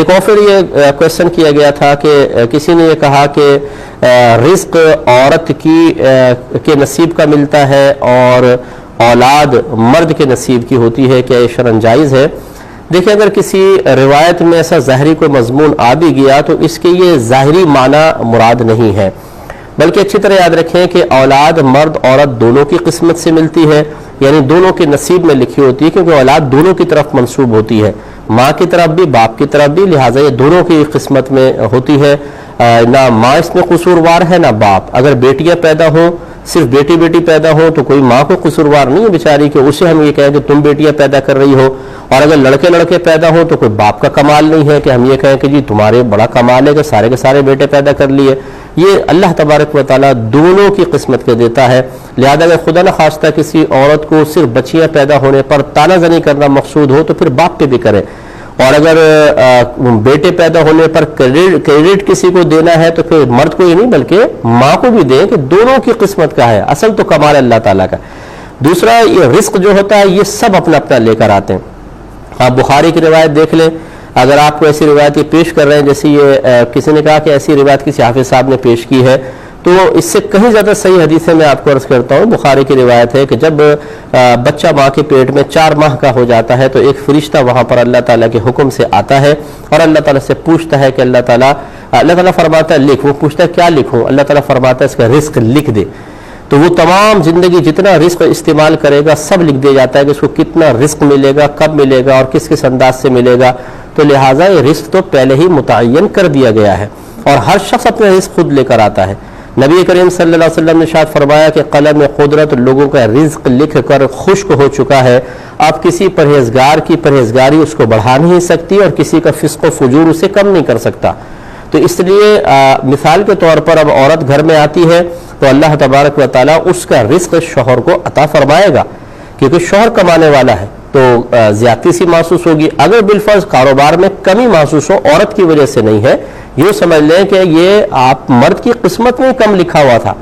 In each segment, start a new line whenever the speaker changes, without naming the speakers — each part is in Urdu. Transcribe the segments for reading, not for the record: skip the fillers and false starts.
ایک اور پھر یہ کوشچن کیا گیا تھا کہ کسی نے یہ کہا کہ رزق عورت کے نصیب کا ملتا ہے اور اولاد مرد کے نصیب کی ہوتی ہے، کیا یہ شرعاً جائز ہے؟ دیکھیں، اگر کسی روایت میں ایسا ظاہری کوئی مضمون آ بھی گیا تو اس کے یہ ظاہری معنی مراد نہیں ہے، بلکہ اچھی طرح یاد رکھیں کہ اولاد مرد عورت دونوں کی قسمت سے ملتی ہے، یعنی دونوں کے نصیب میں لکھی ہوتی ہے، کیونکہ اولاد دونوں کی طرف منسوب ہوتی ہے، ماں کی طرف بھی باپ کی طرف بھی، لہٰذا یہ دونوں کی قسمت میں ہوتی ہے۔ نہ ماں اس میں قصوروار ہے نہ باپ۔ اگر بیٹیاں پیدا ہوں، صرف بیٹی پیدا ہو تو کوئی ماں کو قصوروار نہیں ہے بیچاری کہ اسے ہم یہ کہیں کہ تم بیٹیاں پیدا کر رہی ہو، اور اگر لڑکے پیدا ہو تو کوئی باپ کا کمال نہیں ہے کہ ہم یہ کہیں کہ جی تمہارے بڑا کمال ہے کہ سارے کے سارے بیٹے پیدا کر لیے۔ یہ اللہ تبارک و تعالیٰ دونوں کی قسمت کے دیتا ہے، لہذا اگر خدا نہ خواستہ کسی عورت کو صرف بچیاں پیدا ہونے پر تانا زنی کرنا مقصود ہو تو پھر باپ پہ بھی کرے، اور اگر بیٹے پیدا ہونے پر کریڈٹ کسی کو دینا ہے تو پھر مرد کو ہی نہیں بلکہ ماں کو بھی دیں کہ دونوں کی قسمت کا ہے، اصل تو کمال اللہ تعالیٰ کا۔ دوسرا، یہ رزق جو ہوتا ہے یہ سب اپنا اپنا لے کر آتے ہیں۔ آپ بخاری کی روایت دیکھ لیں، اگر آپ کو ایسی روایت پیش کر رہے ہیں جیسے یہ کسی نے کہا کہ ایسی روایت کسی حافظ صاحب نے پیش کی ہے، تو اس سے کہیں زیادہ صحیح حدیث ہے، میں آپ کو عرض کرتا ہوں۔ بخاری کی روایت ہے کہ جب بچہ ماں کے پیٹ میں 4 ماہ کا ہو جاتا ہے تو ایک فرشتہ وہاں پر اللہ تعالیٰ کے حکم سے آتا ہے اور اللہ تعالیٰ سے پوچھتا ہے کہ اللہ تعالیٰ فرماتا ہے لکھ، وہ پوچھتا ہے کیا لکھوں؟ اللہ تعالیٰ فرماتا ہے اس کا رزق لکھ دے، تو وہ تمام زندگی جتنا رزق استعمال کرے گا سب لکھ دیا جاتا ہے کہ اس کو کتنا رزق ملے گا، کب ملے گا اور کس انداز سے ملے گا۔ تو لہٰذا یہ رزق تو پہلے ہی متعین کر دیا گیا ہے اور ہر شخص اپنا رزق خود لے کر آتا ہے۔ نبی کریم صلی اللہ علیہ وسلم نے ارشاد فرمایا کہ قلم قدرت لوگوں کا رزق لکھ کر خشک ہو چکا ہے، اب کسی پرہیزگار کی پرہیزگاری اس کو بڑھا نہیں سکتی اور کسی کا فسق و فجور اسے کم نہیں کر سکتا۔ تو اس لیے مثال کے طور پر اب عورت گھر میں آتی ہے تو اللہ تبارک و تعالیٰ اس کا رزق شوہر کو عطا فرمائے گا، کیونکہ شوہر کمانے والا ہے تو زیادتی سی محسوس ہوگی۔ اگر بالفرض کاروبار میں کمی محسوس ہو، عورت کی وجہ سے نہیں ہے، یوں سمجھ لیں کہ یہ آپ مرد کی قسمت میں کم لکھا ہوا تھا،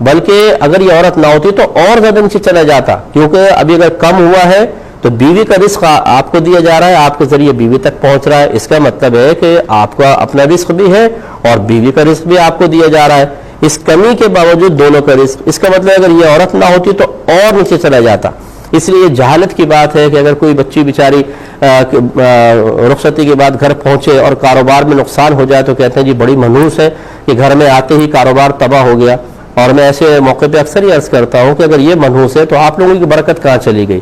بلکہ اگر یہ عورت نہ ہوتی تو اور زیادہ نیچے چلا جاتا، کیونکہ ابھی اگر کم ہوا ہے تو بیوی کا رزق آپ کو دیا جا رہا ہے، آپ کے ذریعے بیوی تک پہنچ رہا ہے، اس کا مطلب ہے کہ آپ کا اپنا رزق بھی ہے اور بیوی کا رزق بھی آپ کو دیا جا رہا ہے، اس کمی کے باوجود دونوں کا رزق۔ اس کا مطلب اگر یہ عورت نہ ہوتی تو اور نیچے چلا جاتا۔ اس لیے جہالت کی بات ہے کہ اگر کوئی بچی بیچاری رخصتی کے بعد گھر پہنچے اور کاروبار میں نقصان ہو جائے تو کہتے ہیں جی بڑی منحوس ہے کہ گھر میں آتے ہی کاروبار تباہ ہو گیا۔ اور میں ایسے موقع پہ اکثر یہ عرض کرتا ہوں کہ اگر یہ منحوس ہے تو آپ لوگوں کی برکت کہاں چلی گئی؟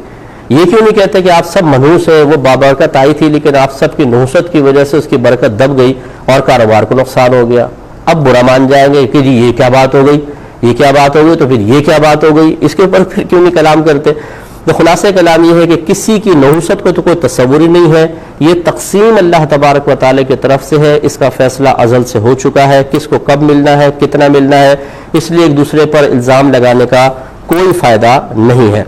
یہ کیوں نہیں کہتے کہ آپ سب منحوس ہیں، وہ بابرکت آئی تھی لیکن آپ سب کی نحوست کی وجہ سے اس کی برکت دب گئی اور کاروبار کو نقصان ہو گیا۔ اب برا مان جائیں گے کہ جی یہ کیا بات ہو گئی، یہ کیا بات ہو گئی، تو پھر یہ کیا بات ہو گئی، اس کے اوپر پھر کیوں نہیں کلام کرتے؟ تو خلاصہ کلام یہ ہے کہ کسی کی نحوست کو تو کوئی تصور ہی نہیں ہے، یہ تقسیم اللہ تبارک و تعالیٰ کی طرف سے ہے، اس کا فیصلہ ازل سے ہو چکا ہے، کس کو کب ملنا ہے، کتنا ملنا ہے، اس لیے ایک دوسرے پر الزام لگانے کا کوئی فائدہ نہیں ہے۔